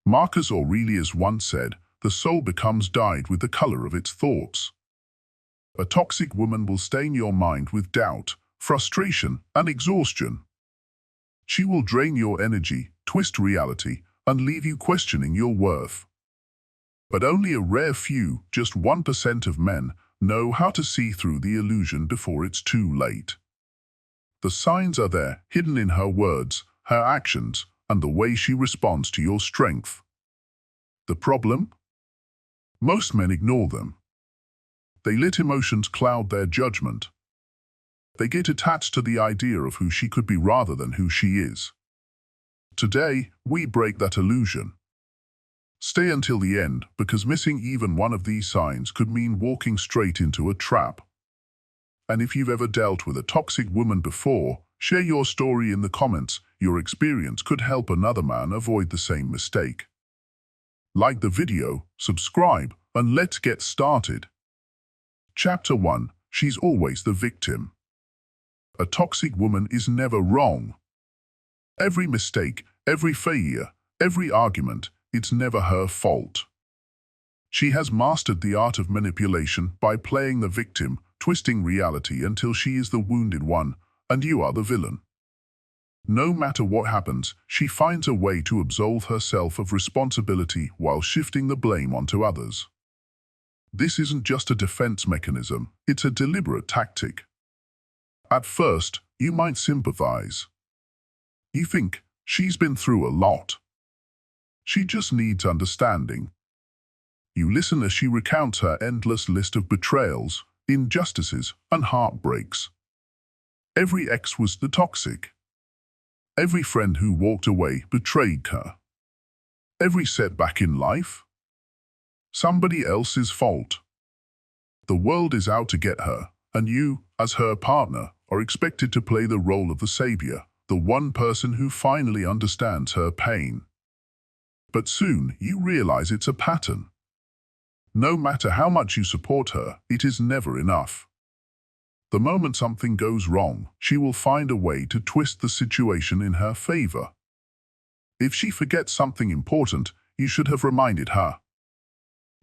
Marcus Aurelius once said, "The soul becomes dyed with the color of its thoughts." A toxic woman will stain your mind with doubt, frustration, and exhaustion. She will drain your energy, twist reality, and leave you questioning your worth. But only a rare few, just 1% of men, know how to see through the illusion before it's too late. The signs are there, hidden in her words, her actions, and the way she responds to your strength. The problem? Most men ignore them. They let emotions cloud their judgment. They get attached to the idea of who she could be rather than who she is. Today, we break that illusion. Stay until the end, because missing even one of these signs could mean walking straight into a trap. And if you've ever dealt with a toxic woman before, share your story in the comments. Your experience could help another man avoid the same mistake. Like the video, subscribe, and let's get started. Chapter 1. She's always the victim. A toxic woman is never wrong. Every mistake, every failure, every argument, it's never her fault. She has mastered the art of manipulation by playing the victim, twisting reality until she is the wounded one, and you are the villain. No matter what happens, she finds a way to absolve herself of responsibility while shifting the blame onto others. This isn't just a defense mechanism, it's a deliberate tactic. At first, you might sympathize. You think, she's been through a lot. She just needs understanding. You listen as she recounts her endless list of betrayals, injustices, and heartbreaks. Every ex was the toxic. Every friend who walked away betrayed her. Every setback in life? Somebody else's fault. The world is out to get her, and you, as her partner, are expected to play the role of the savior, the one person who finally understands her pain. But soon you realize it's a pattern. No matter how much you support her, it is never enough. The moment something goes wrong, she will find a way to twist the situation in her favor. If she forgets something important, you should have reminded her.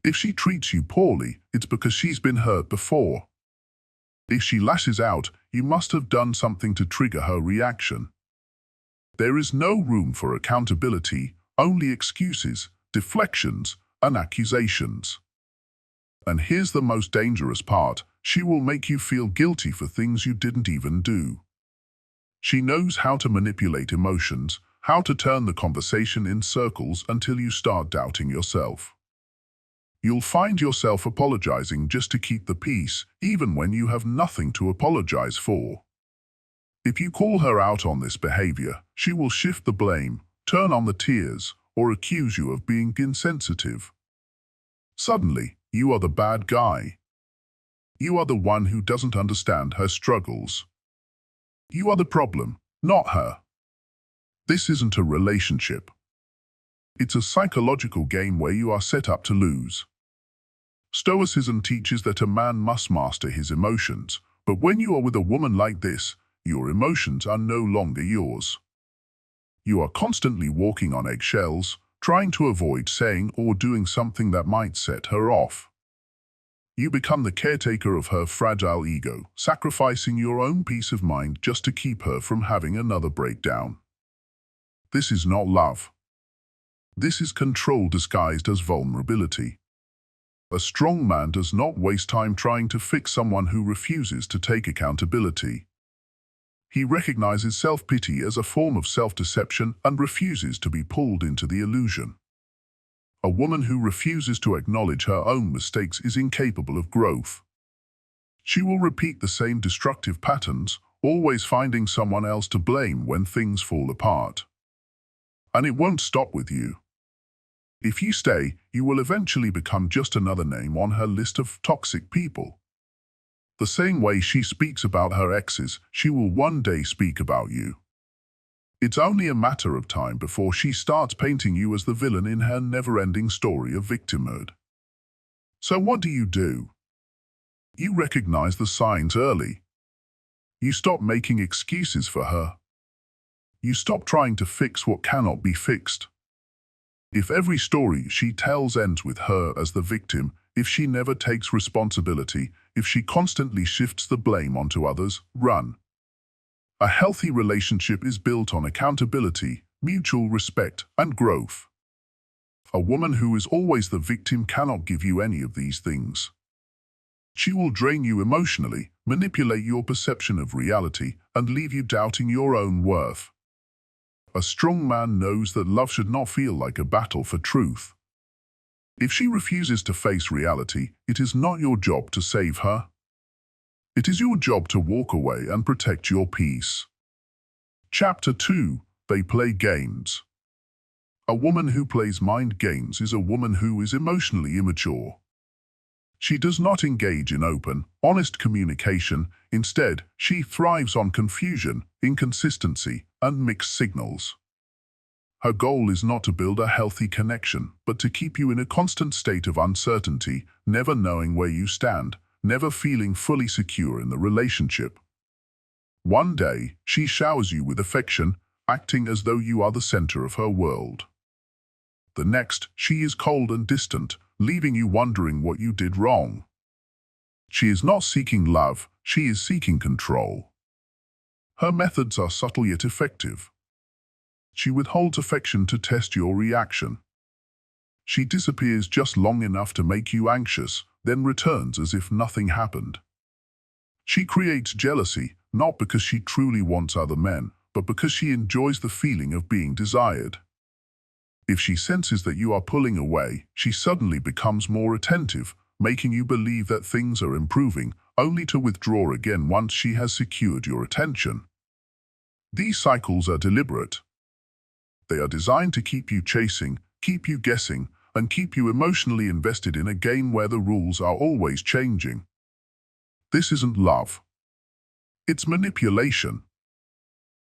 If she treats you poorly, it's because she's been hurt before. If she lashes out, you must have done something to trigger her reaction. There is no room for accountability, only excuses, deflections, and accusations. And here's the most dangerous part, she will make you feel guilty for things you didn't even do. She knows how to manipulate emotions, how to turn the conversation in circles until you start doubting yourself. You'll find yourself apologizing just to keep the peace, even when you have nothing to apologize for. If you call her out on this behavior, she will shift the blame, turn on the tears, or accuse you of being insensitive. Suddenly, you are the bad guy. You are the one who doesn't understand her struggles. You are the problem, not her. This isn't a relationship. It's a psychological game where you are set up to lose. Stoicism teaches that a man must master his emotions, but when you are with a woman like this, your emotions are no longer yours. You are constantly walking on eggshells, trying to avoid saying or doing something that might set her off. You become the caretaker of her fragile ego, sacrificing your own peace of mind just to keep her from having another breakdown. This is not love. This is control disguised as vulnerability. A strong man does not waste time trying to fix someone who refuses to take accountability. He recognizes self-pity as a form of self-deception and refuses to be pulled into the illusion. A woman who refuses to acknowledge her own mistakes is incapable of growth. She will repeat the same destructive patterns, always finding someone else to blame when things fall apart. And it won't stop with you. If you stay, you will eventually become just another name on her list of toxic people. The same way she speaks about her exes, she will one day speak about you. It's only a matter of time before she starts painting you as the villain in her never-ending story of victimhood. So what do? You recognize the signs early. You stop making excuses for her. You stop trying to fix what cannot be fixed. If every story she tells ends with her as the victim, if she never takes responsibility, if she constantly shifts the blame onto others, run. A healthy relationship is built on accountability, mutual respect, and growth. A woman who is always the victim cannot give you any of these things. She will drain you emotionally, manipulate your perception of reality, and leave you doubting your own worth. A strong man knows that love should not feel like a battle for truth. If she refuses to face reality, it is not your job to save her. It is your job to walk away and protect your peace. Chapter 2. They play games. A woman who plays mind games is a woman who is emotionally immature. She does not engage in open, honest communication. Instead, she thrives on confusion, inconsistency, and mixed signals. Her goal is not to build a healthy connection, but to keep you in a constant state of uncertainty, never knowing where you stand, never feeling fully secure in the relationship. One day, she showers you with affection, acting as though you are the center of her world. The next, she is cold and distant, leaving you wondering what you did wrong. She is not seeking love, she is seeking control. Her methods are subtle yet effective. She withholds affection to test your reaction. She disappears just long enough to make you anxious, then returns as if nothing happened. She creates jealousy, not because she truly wants other men, but because she enjoys the feeling of being desired. If she senses that you are pulling away, she suddenly becomes more attentive, making you believe that things are improving, only to withdraw again once she has secured your attention. These cycles are deliberate. They are designed to keep you chasing, keep you guessing, and keep you emotionally invested in a game where the rules are always changing. This isn't love. It's manipulation.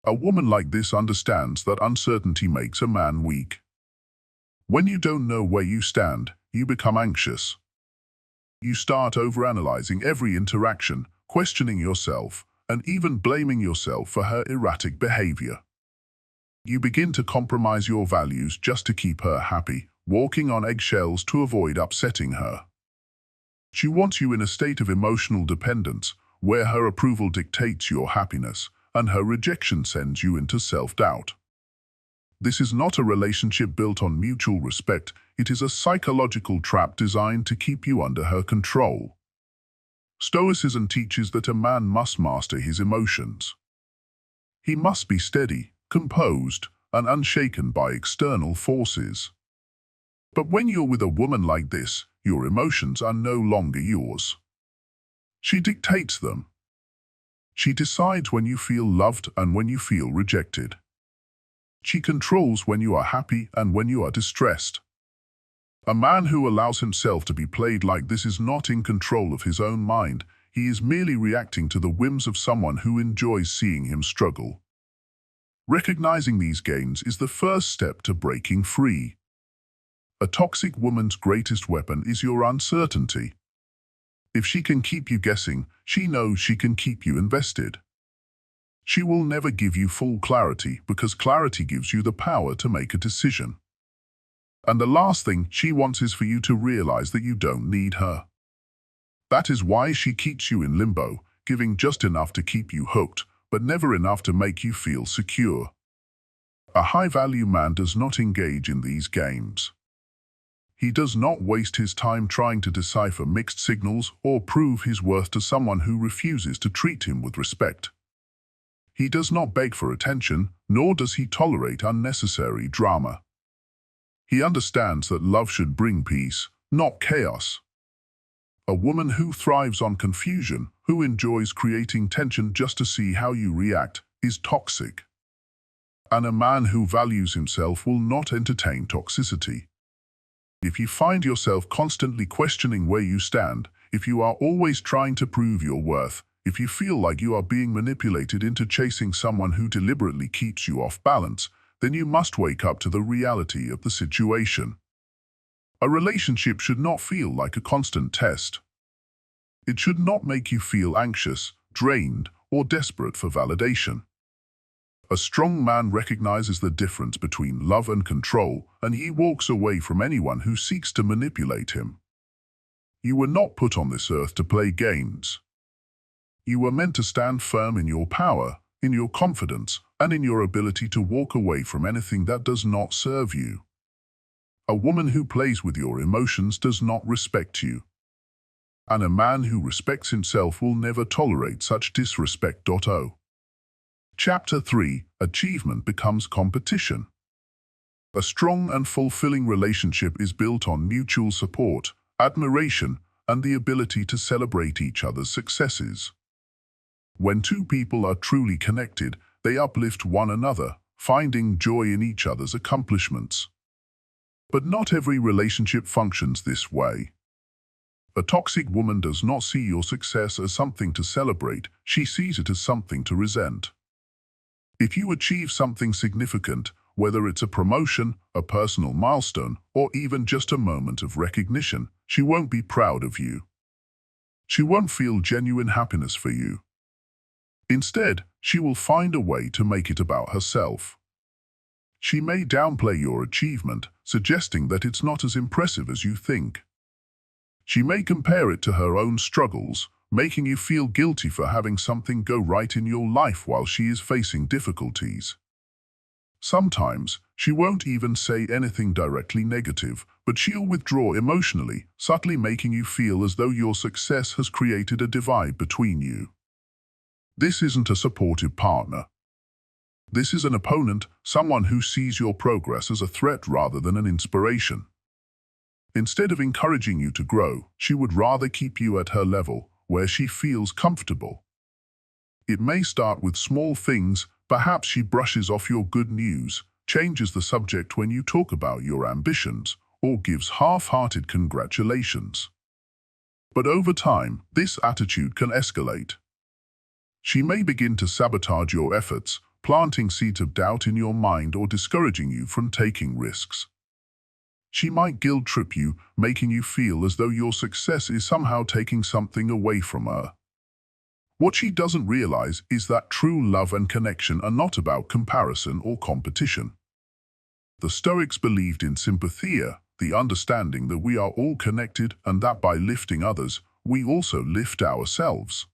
A woman like this understands that uncertainty makes a man weak. When you don't know where you stand, you become anxious. You start overanalyzing every interaction, questioning yourself, and even blaming yourself for her erratic behavior. You begin to compromise your values just to keep her happy, walking on eggshells to avoid upsetting her. She wants you in a state of emotional dependence, where her approval dictates your happiness, and her rejection sends you into self-doubt. This is not a relationship built on mutual respect, it is a psychological trap designed to keep you under her control. Stoicism teaches that a man must master his emotions. He must be steady, composed, and unshaken by external forces. But when you're with a woman like this, your emotions are no longer yours. She dictates them. She decides when you feel loved and when you feel rejected. She controls when you are happy and when you are distressed. A man who allows himself to be played like this is not in control of his own mind, he is merely reacting to the whims of someone who enjoys seeing him struggle. Recognizing these games is the first step to breaking free. A toxic woman's greatest weapon is your uncertainty. If she can keep you guessing, she knows she can keep you invested. She will never give you full clarity because clarity gives you the power to make a decision. And the last thing she wants is for you to realize that you don't need her. That is why she keeps you in limbo, giving just enough to keep you hooked, but never enough to make you feel secure. A high-value man does not engage in these games. He does not waste his time trying to decipher mixed signals or prove his worth to someone who refuses to treat him with respect. He does not beg for attention, nor does he tolerate unnecessary drama. He understands that love should bring peace, not chaos. A woman who thrives on confusion, who enjoys creating tension just to see how you react, is toxic. And a man who values himself will not entertain toxicity. If you find yourself constantly questioning where you stand, if you are always trying to prove your worth, if you feel like you are being manipulated into chasing someone who deliberately keeps you off balance, then you must wake up to the reality of the situation. A relationship should not feel like a constant test. It should not make you feel anxious, drained, or desperate for validation. A strong man recognizes the difference between love and control, and he walks away from anyone who seeks to manipulate him. You were not put on this earth to play games. You were meant to stand firm in your power, in your confidence, and in your ability to walk away from anything that does not serve you. A woman who plays with your emotions does not respect you. And a man who respects himself will never tolerate such disrespect. Chapter 3. Achievement becomes competition. A strong and fulfilling relationship is built on mutual support, admiration, and the ability to celebrate each other's successes. When two people are truly connected, they uplift one another, finding joy in each other's accomplishments. But not every relationship functions this way. A toxic woman does not see your success as something to celebrate, she sees it as something to resent. If you achieve something significant, whether it's a promotion, a personal milestone, or even just a moment of recognition, she won't be proud of you. She won't feel genuine happiness for you. Instead, she will find a way to make it about herself. She may downplay your achievement, suggesting that it's not as impressive as you think. She may compare it to her own struggles, making you feel guilty for having something go right in your life while she is facing difficulties. Sometimes, she won't even say anything directly negative, but she'll withdraw emotionally, subtly making you feel as though your success has created a divide between you. This isn't a supportive partner. This is an opponent, someone who sees your progress as a threat rather than an inspiration. Instead of encouraging you to grow, she would rather keep you at her level, where she feels comfortable. It may start with small things. Perhaps she brushes off your good news, changes the subject when you talk about your ambitions, or gives half-hearted congratulations. But over time, this attitude can escalate. She may begin to sabotage your efforts, planting seeds of doubt in your mind or discouraging you from taking risks. She might guilt-trip you, making you feel as though your success is somehow taking something away from her. What she doesn't realize is that true love and connection are not about comparison or competition. The Stoics believed in sympathia, the understanding that we are all connected and that by lifting others, we also lift ourselves.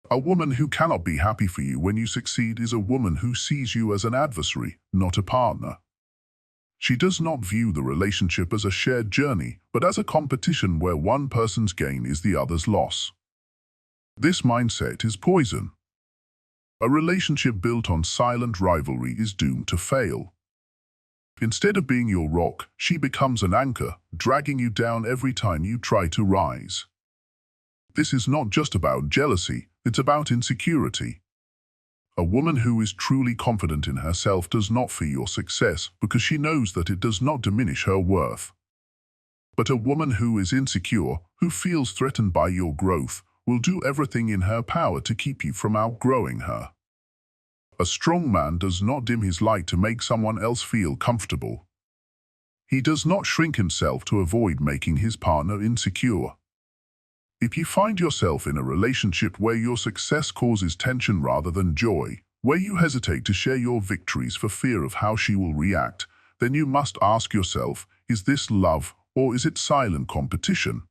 A woman who cannot be happy for you when you succeed is a woman who sees you as an adversary, not a partner. She does not view the relationship as a shared journey, but as a competition where one person's gain is the other's loss. This mindset is poison. A relationship built on silent rivalry is doomed to fail. Instead of being your rock, she becomes an anchor, dragging you down every time you try to rise. This is not just about jealousy, it's about insecurity. A woman who is truly confident in herself does not fear your success because she knows that it does not diminish her worth. But a woman who is insecure, who feels threatened by your growth, will do everything in her power to keep you from outgrowing her. A strong man does not dim his light to make someone else feel comfortable. He does not shrink himself to avoid making his partner insecure. If you find yourself in a relationship where your success causes tension rather than joy, where you hesitate to share your victories for fear of how she will react, then you must ask yourself, is this love or is it silent competition?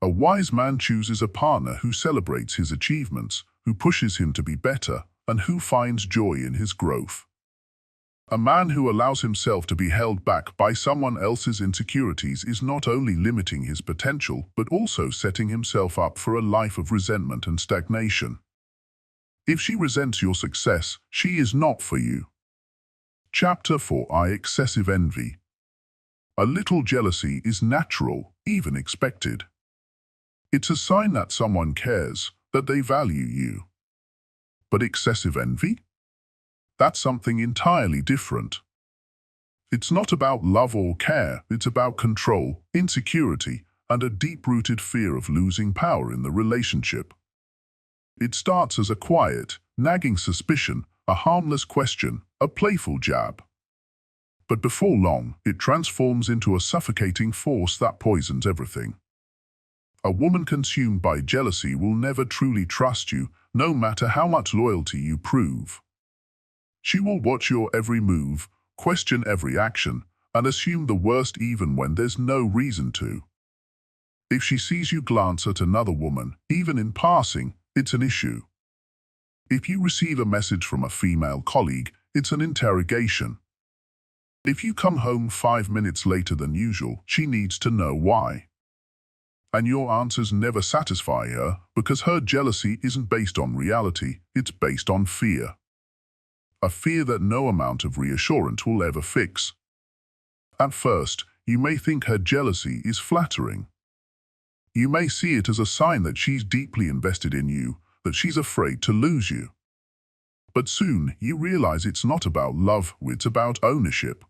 A wise man chooses a partner who celebrates his achievements, who pushes him to be better, and who finds joy in his growth. A man who allows himself to be held back by someone else's insecurities is not only limiting his potential, but also setting himself up for a life of resentment and stagnation. If she resents your success, she is not for you. Chapter 4. Excessive envy. A little jealousy is natural, even expected. It's a sign that someone cares, that they value you. But excessive envy? That's something entirely different. It's not about love or care, it's about control, insecurity, and a deep-rooted fear of losing power in the relationship. It starts as a quiet, nagging suspicion, a harmless question, a playful jab. But before long, it transforms into a suffocating force that poisons everything. A woman consumed by jealousy will never truly trust you, no matter how much loyalty you prove. She will watch your every move, question every action, and assume the worst even when there's no reason to. If she sees you glance at another woman, even in passing, it's an issue. If you receive a message from a female colleague, it's an interrogation. If you come home 5 minutes later than usual, she needs to know why. And your answers never satisfy her because her jealousy isn't based on reality, it's based on fear. A fear that no amount of reassurance will ever fix. At first, you may think her jealousy is flattering. You may see it as a sign that she's deeply invested in you, that she's afraid to lose you. But soon, you realize it's not about love, it's about ownership.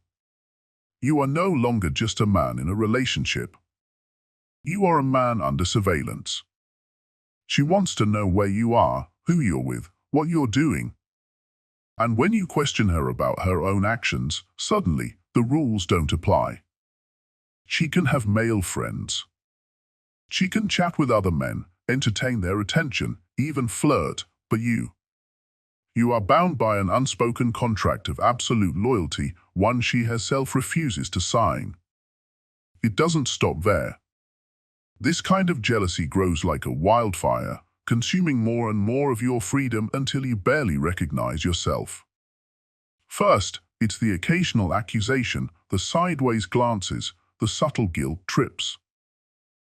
You are no longer just a man in a relationship. You are a man under surveillance. She wants to know where you are, who you're with, what you're doing. And when you question her about her own actions, suddenly, the rules don't apply. She can have male friends. She can chat with other men, entertain their attention, even flirt, but you are bound by an unspoken contract of absolute loyalty, one she herself refuses to sign. It doesn't stop there. This kind of jealousy grows like a wildfire, consuming more and more of your freedom until you barely recognize yourself. First, it's the occasional accusation, the sideways glances, the subtle guilt trips.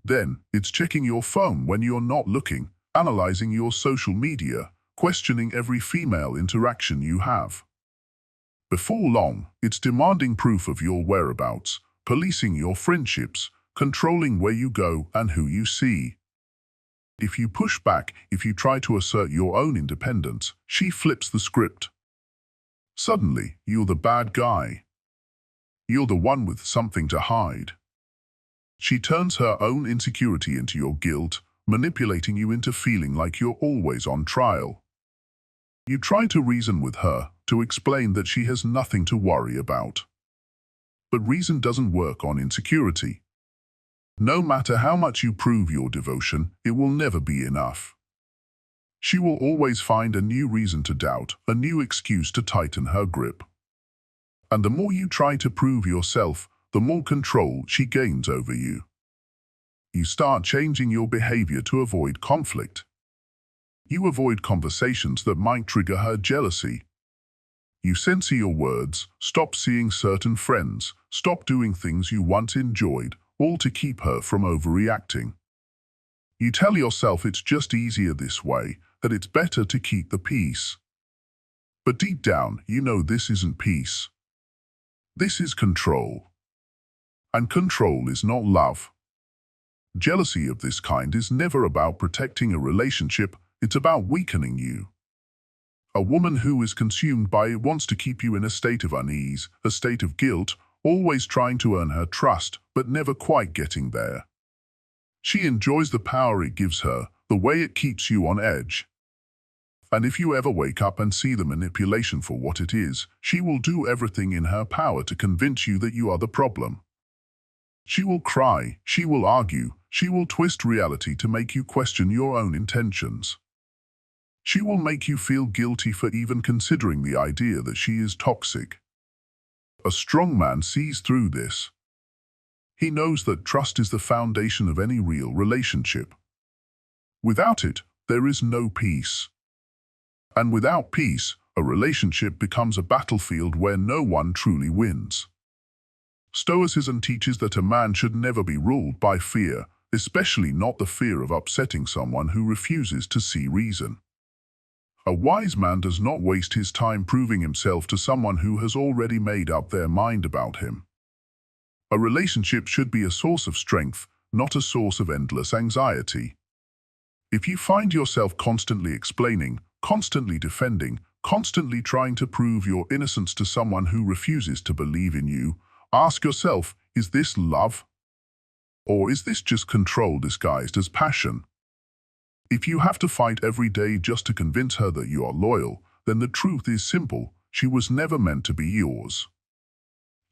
Then, it's checking your phone when you're not looking, analyzing your social media, questioning every female interaction you have. Before long, it's demanding proof of your whereabouts, policing your friendships, controlling where you go and who you see. If you push back, if you try to assert your own independence, she flips the script. Suddenly, you're the bad guy. You're the one with something to hide. She turns her own insecurity into your guilt, manipulating you into feeling like you're always on trial. You try to reason with her, to explain that she has nothing to worry about. But reason doesn't work on insecurity. No matter how much you prove your devotion, it will never be enough. She will always find a new reason to doubt, a new excuse to tighten her grip. And the more you try to prove yourself, the more control she gains over you. You start changing your behavior to avoid conflict. You avoid conversations that might trigger her jealousy. You censor your words, stop seeing certain friends, stop doing things you once enjoyed, all to keep her from overreacting. You tell yourself it's just easier this way, that it's better to keep the peace. But deep down, you know this isn't peace. This is control. And control is not love. Jealousy of this kind is never about protecting a relationship, it's about weakening you. A woman who is consumed by it wants to keep you in a state of unease, a state of guilt, always trying to earn her trust, but never quite getting there. She enjoys the power it gives her, the way it keeps you on edge. And if you ever wake up and see the manipulation for what it is, she will do everything in her power to convince you that you are the problem. She will cry, she will argue, she will twist reality to make you question your own intentions. She will make you feel guilty for even considering the idea that she is toxic. A strong man sees through this. He knows that trust is the foundation of any real relationship. Without it, there is no peace. And without peace, a relationship becomes a battlefield where no one truly wins. Stoicism teaches that a man should never be ruled by fear, especially not the fear of upsetting someone who refuses to see reason. A wise man does not waste his time proving himself to someone who has already made up their mind about him. A relationship should be a source of strength, not a source of endless anxiety. If you find yourself constantly explaining, constantly defending, constantly trying to prove your innocence to someone who refuses to believe in you, ask yourself, is this love? Or is this just control disguised as passion? If you have to fight every day just to convince her that you are loyal, then the truth is simple, she was never meant to be yours.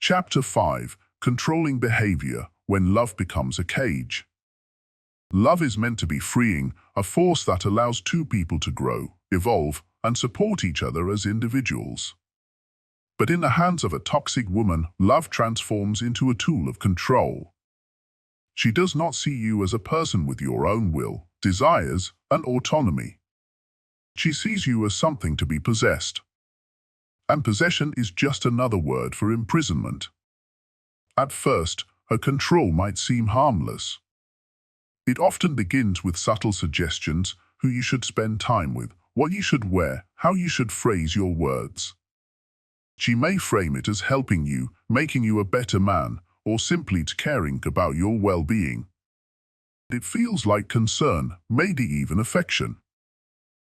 Chapter 5. Controlling Behavior When Love Becomes a Cage. Love is meant to be freeing, a force that allows two people to grow, evolve, and support each other as individuals. But in the hands of a toxic woman, love transforms into a tool of control. She does not see you as a person with your own will, desires, and autonomy. She sees you as something to be possessed. And possession is just another word for imprisonment. At first, her control might seem harmless. It often begins with subtle suggestions: who you should spend time with, what you should wear, how you should phrase your words. She may frame it as helping you, making you a better man, or simply caring about your well-being. It feels like concern, maybe even affection.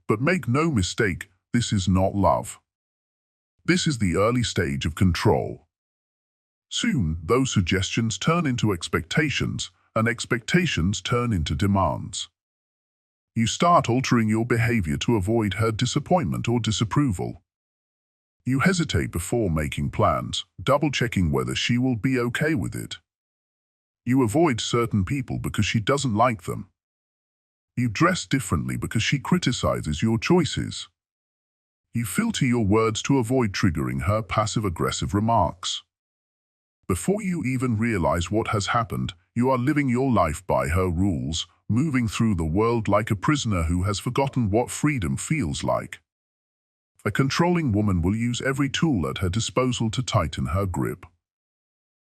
But make no mistake, this is not love. This is the early stage of control. Soon, those suggestions turn into expectations, and expectations turn into demands. You start altering your behavior to avoid her disappointment or disapproval. You hesitate before making plans, double-checking whether she will be okay with it. You avoid certain people because she doesn't like them. You dress differently because she criticizes your choices. You filter your words to avoid triggering her passive-aggressive remarks. Before you even realize what has happened, you are living your life by her rules, moving through the world like a prisoner who has forgotten what freedom feels like. A controlling woman will use every tool at her disposal to tighten her grip.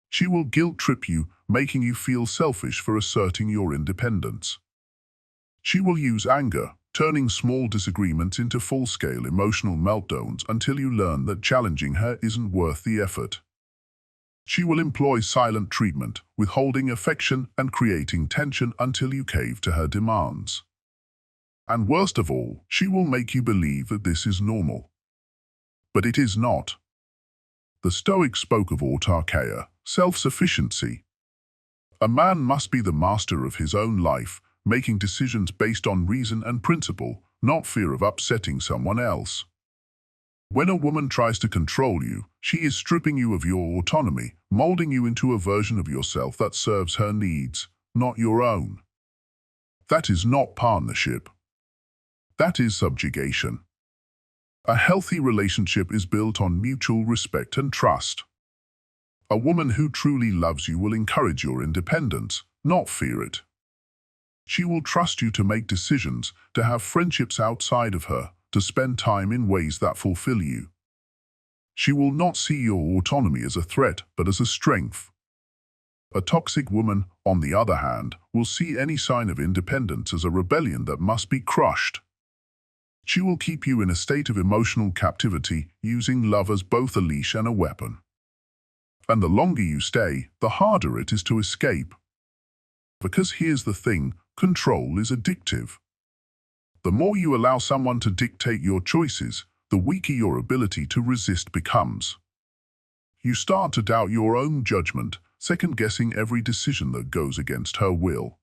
She will guilt-trip you, making you feel selfish for asserting your independence. She will use anger, turning small disagreements into full-scale emotional meltdowns until you learn that challenging her isn't worth the effort. She will employ silent treatment, withholding affection and creating tension until you cave to her demands. And worst of all, she will make you believe that this is normal. But it is not. The Stoics spoke of autarkeia, self-sufficiency. A man must be the master of his own life, making decisions based on reason and principle, not fear of upsetting someone else. When a woman tries to control you, she is stripping you of your autonomy, molding you into a version of yourself that serves her needs, not your own. That is not partnership. That is subjugation. A healthy relationship is built on mutual respect and trust. A woman who truly loves you will encourage your independence, not fear it. She will trust you to make decisions, to have friendships outside of her, to spend time in ways that fulfill you. She will not see your autonomy as a threat, but as a strength. A toxic woman, on the other hand, will see any sign of independence as a rebellion that must be crushed. She will keep you in a state of emotional captivity, using love as both a leash and a weapon. And the longer you stay, the harder it is to escape. Because here's the thing, control is addictive. The more you allow someone to dictate your choices, the weaker your ability to resist becomes. You start to doubt your own judgment, second-guessing every decision that goes against her will.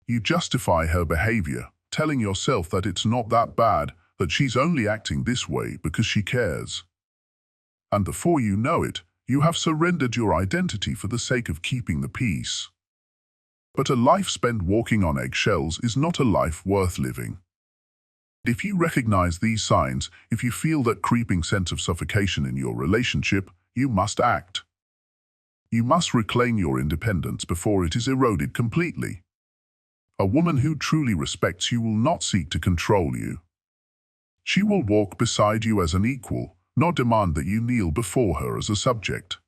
You justify her behavior, telling yourself that it's not that bad, that she's only acting this way because she cares. And before you know it, you have surrendered your identity for the sake of keeping the peace. But a life spent walking on eggshells is not a life worth living. If you recognize these signs, if you feel that creeping sense of suffocation in your relationship, you must act. You must reclaim your independence before it is eroded completely. A woman who truly respects you will not seek to control you. She will walk beside you as an equal, not demand that you kneel before her as a subject.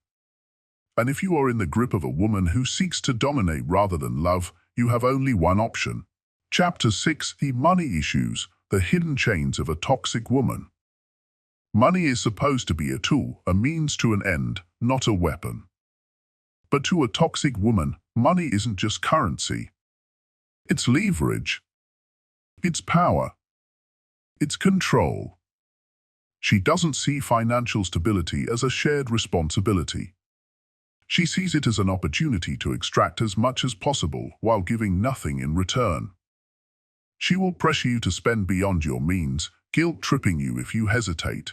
And if you are in the grip of a woman who seeks to dominate rather than love, you have only one option. Chapter 6: The Money Issues, the Hidden Chains of a Toxic Woman. Money is supposed to be a tool, a means to an end, not a weapon. But to a toxic woman, money isn't just currency. It's leverage. It's power. It's control. She doesn't see financial stability as a shared responsibility. She sees it as an opportunity to extract as much as possible while giving nothing in return. She will pressure you to spend beyond your means, guilt-tripping you if you hesitate.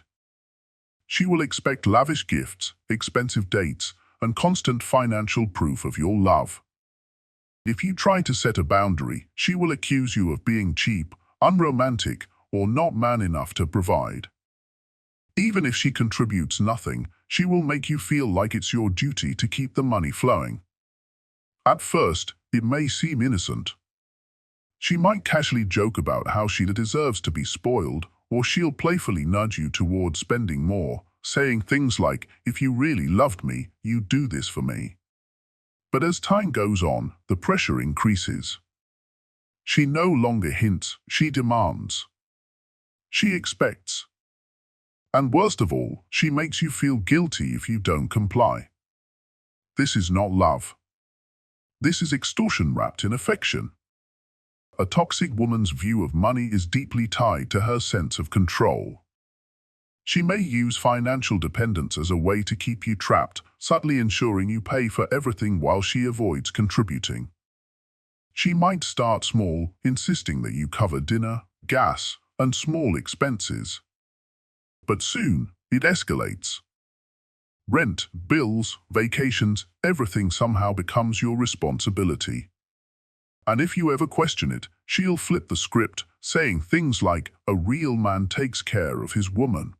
She will expect lavish gifts, expensive dates, and constant financial proof of your love. If you try to set a boundary, she will accuse you of being cheap, unromantic, or not man enough to provide. Even if she contributes nothing, she will make you feel like it's your duty to keep the money flowing. At first, it may seem innocent. She might casually joke about how she deserves to be spoiled, or she'll playfully nudge you towards spending more, saying things like, "If you really loved me, you'd do this for me." But as time goes on, the pressure increases. She no longer hints, she demands. She expects. And worst of all, she makes you feel guilty if you don't comply. This is not love. This is extortion wrapped in affection. A toxic woman's view of money is deeply tied to her sense of control. She may use financial dependence as a way to keep you trapped, subtly ensuring you pay for everything while she avoids contributing. She might start small, insisting that you cover dinner, gas, and small expenses. But soon, it escalates. Rent, bills, vacations, everything somehow becomes your responsibility. And if you ever question it, she'll flip the script, saying things like, "A real man takes care of his woman."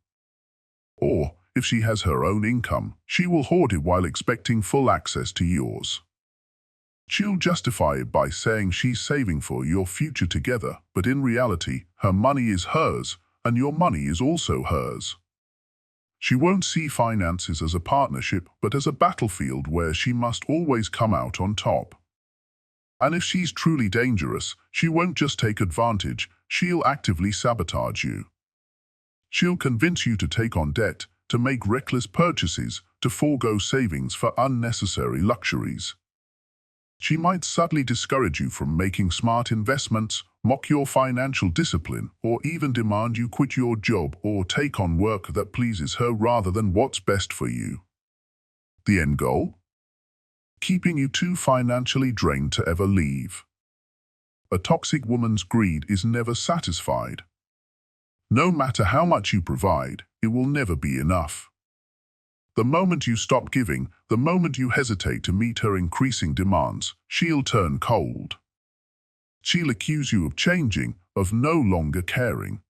Or, if she has her own income, she will hoard it while expecting full access to yours. She'll justify it by saying she's saving for your future together, but in reality, her money is hers, and your money is also hers. She won't see finances as a partnership, but as a battlefield where she must always come out on top. And if she's truly dangerous, she won't just take advantage, she'll actively sabotage you. She'll convince you to take on debt, to make reckless purchases, to forego savings for unnecessary luxuries. She might subtly discourage you from making smart investments, mock your financial discipline, or even demand you quit your job or take on work that pleases her rather than what's best for you. The end goal? Keeping you too financially drained to ever leave. A toxic woman's greed is never satisfied. No matter how much you provide, it will never be enough. The moment you stop giving, the moment you hesitate to meet her increasing demands, she'll turn cold. She'll accuse you of changing, of no longer caring.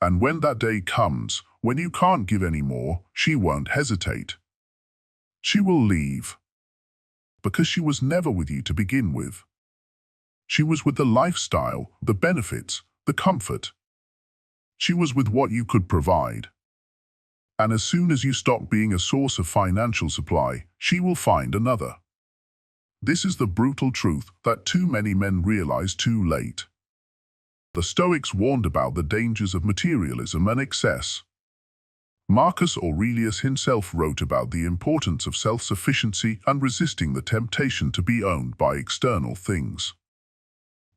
And when that day comes, when you can't give any more, she won't hesitate. She will leave. Because she was never with you to begin with. She was with the lifestyle, the benefits, the comfort. She was with what you could provide. And as soon as you stop being a source of financial supply, she will find another. This is the brutal truth that too many men realize too late. The Stoics warned about the dangers of materialism and excess. Marcus Aurelius himself wrote about the importance of self-sufficiency and resisting the temptation to be owned by external things.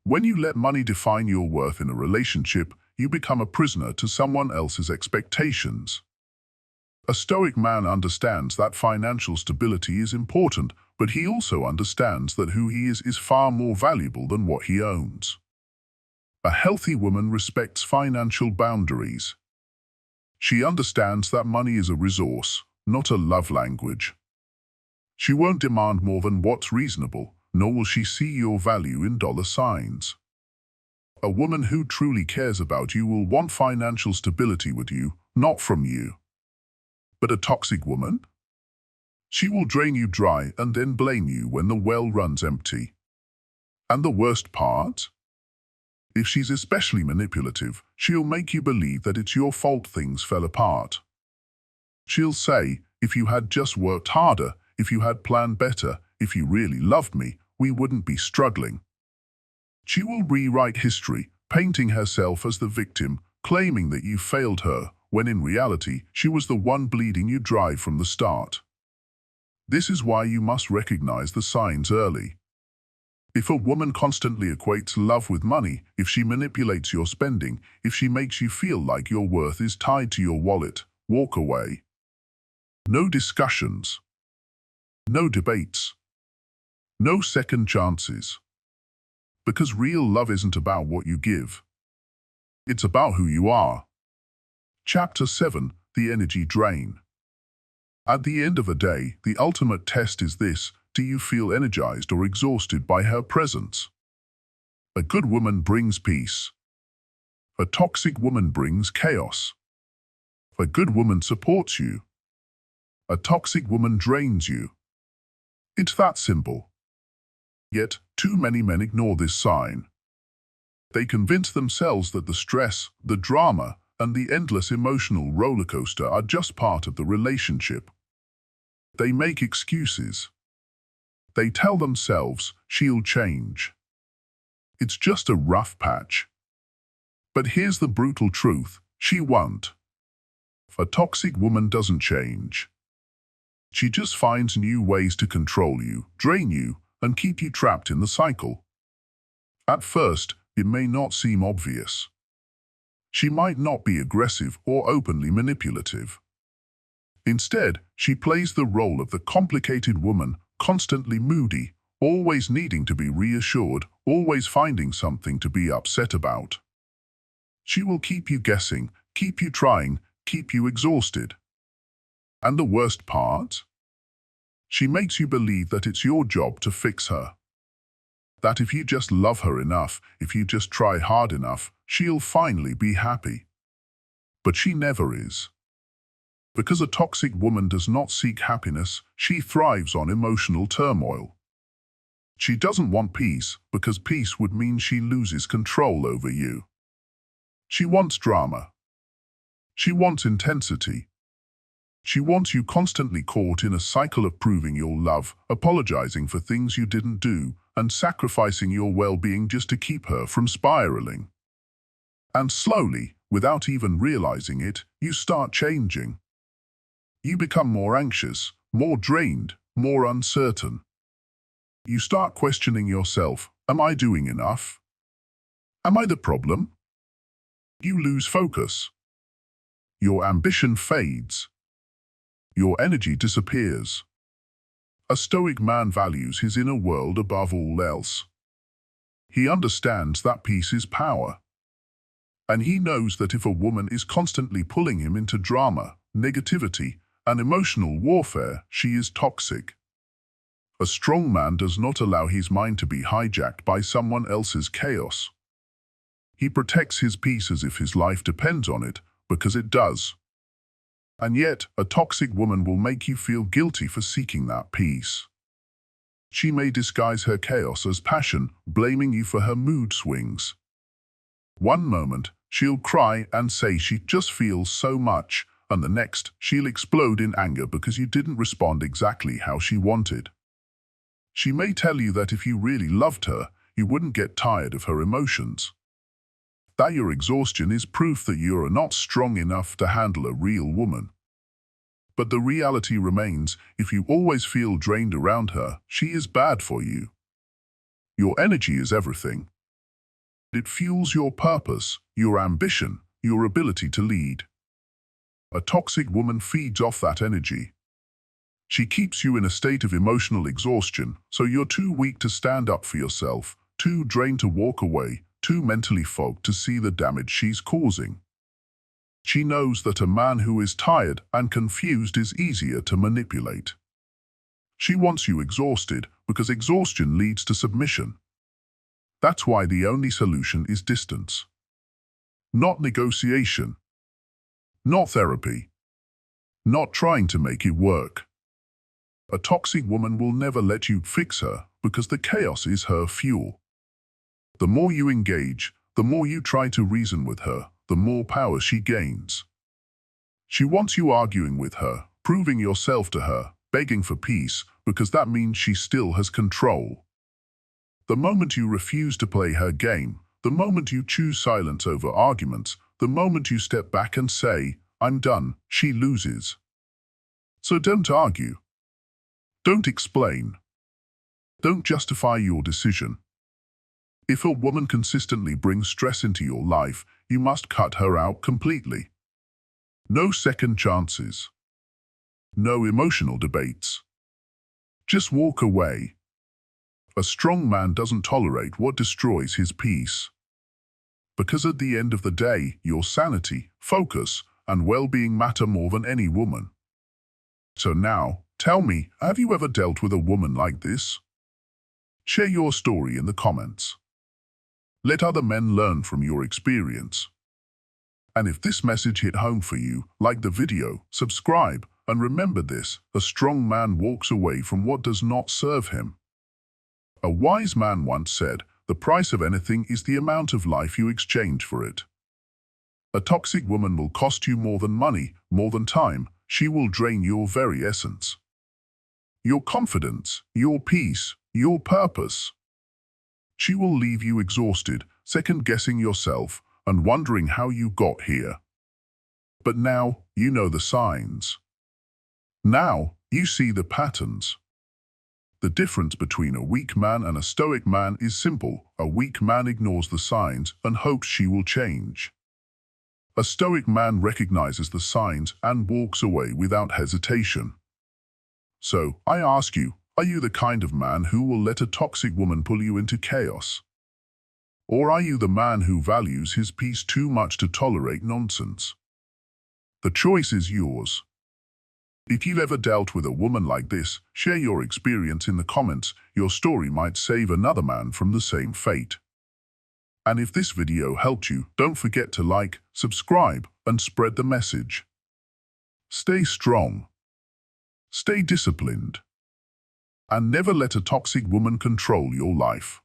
When you let money define your worth in a relationship, you become a prisoner to someone else's expectations. A Stoic man understands that financial stability is important, but he also understands that who he is far more valuable than what he owns. A healthy woman respects financial boundaries. She understands that money is a resource, not a love language. She won't demand more than what's reasonable, nor will she see your value in dollar signs. A woman who truly cares about you will want financial stability with you, not from you. But a toxic woman? She will drain you dry and then blame you when the well runs empty. And the worst part? If she's especially manipulative, she'll make you believe that it's your fault things fell apart. She'll say, "If you had just worked harder, if you had planned better, if you really loved me, we wouldn't be struggling." She will rewrite history, painting herself as the victim, claiming that you failed her, when in reality, she was the one bleeding you dry from the start. This is why you must recognize the signs early. If a woman constantly equates love with money, if she manipulates your spending, if she makes you feel like your worth is tied to your wallet, walk away. No discussions. No debates. No second chances. Because real love isn't about what you give. It's about who you are. Chapter 7, The Energy Drain. At the end of a day, the ultimate test is this: do you feel energized or exhausted by her presence? A good woman brings peace. A toxic woman brings chaos. A good woman supports you. A toxic woman drains you. It's that simple. Yet, too many men ignore this sign. They convince themselves that the stress, the drama, and the endless emotional rollercoaster are just part of the relationship. They make excuses. They tell themselves, she'll change. It's just a rough patch. But here's the brutal truth, she won't. A toxic woman doesn't change. She just finds new ways to control you, drain you, and keep you trapped in the cycle. At first, it may not seem obvious. She might not be aggressive or openly manipulative. Instead, she plays the role of the complicated woman, constantly moody, always needing to be reassured, always finding something to be upset about. She will keep you guessing, keep you trying, keep you exhausted. And the worst part? She makes you believe that it's your job to fix her. That if you just love her enough, if you just try hard enough, she'll finally be happy. But she never is. Because a toxic woman does not seek happiness, she thrives on emotional turmoil. She doesn't want peace, because peace would mean she loses control over you. She wants drama. She wants intensity. She wants you constantly caught in a cycle of proving your love, apologizing for things you didn't do, and sacrificing your well-being just to keep her from spiraling. And slowly, without even realizing it, you start changing. You become more anxious, more drained, more uncertain. You start questioning yourself, am I doing enough? Am I the problem? You lose focus. Your ambition fades. Your energy disappears. A Stoic man values his inner world above all else. He understands that peace is power. And he knows that if a woman is constantly pulling him into drama, negativity, and emotional warfare, she is toxic. A strong man does not allow his mind to be hijacked by someone else's chaos. He protects his peace as if his life depends on it, because it does. And yet, a toxic woman will make you feel guilty for seeking that peace. She may disguise her chaos as passion, blaming you for her mood swings. One moment, she'll cry and say she just feels so much, and the next, she'll explode in anger because you didn't respond exactly how she wanted. She may tell you that if you really loved her, you wouldn't get tired of her emotions. That your exhaustion is proof that you are not strong enough to handle a real woman. But the reality remains, if you always feel drained around her, she is bad for you. Your energy is everything. It fuels your purpose, your ambition, your ability to lead. A toxic woman feeds off that energy. She keeps you in a state of emotional exhaustion, so you're too weak to stand up for yourself, too drained to walk away, too mentally fogged to see the damage she's causing. She knows that a man who is tired and confused is easier to manipulate. She wants you exhausted because exhaustion leads to submission. That's why the only solution is distance. Not negotiation. Not therapy. Not trying to make it work. A toxic woman will never let you fix her because the chaos is her fuel. The more you engage, the more you try to reason with her, the more power she gains. She wants you arguing with her, proving yourself to her, begging for peace, because that means she still has control. The moment you refuse to play her game, the moment you choose silence over arguments, the moment you step back and say, I'm done, she loses. So don't argue. Don't explain. Don't justify your decision. If a woman consistently brings stress into your life, you must cut her out completely. No second chances. No emotional debates. Just walk away. A strong man doesn't tolerate what destroys his peace. Because at the end of the day, your sanity, focus, and well-being matter more than any woman. So now, tell me, have you ever dealt with a woman like this? Share your story in the comments. Let other men learn from your experience. And if this message hit home for you, like the video, subscribe, and remember this: a strong man walks away from what does not serve him. A wise man once said, "The price of anything is the amount of life you exchange for it." A toxic woman will cost you more than money, more than time. She will drain your very essence. Your confidence, your peace, your purpose. She will leave you exhausted, second-guessing yourself, and wondering how you got here. But now, you know the signs. Now, you see the patterns. The difference between a weak man and a stoic man is simple. A weak man ignores the signs and hopes she will change. A stoic man recognizes the signs and walks away without hesitation. So, I ask you, are you the kind of man who will let a toxic woman pull you into chaos? Or are you the man who values his peace too much to tolerate nonsense? The choice is yours. If you've ever dealt with a woman like this, share your experience in the comments. Your story might save another man from the same fate. And if this video helped you, don't forget to like, subscribe, and spread the message. Stay strong. Stay disciplined. And never let a toxic woman control your life.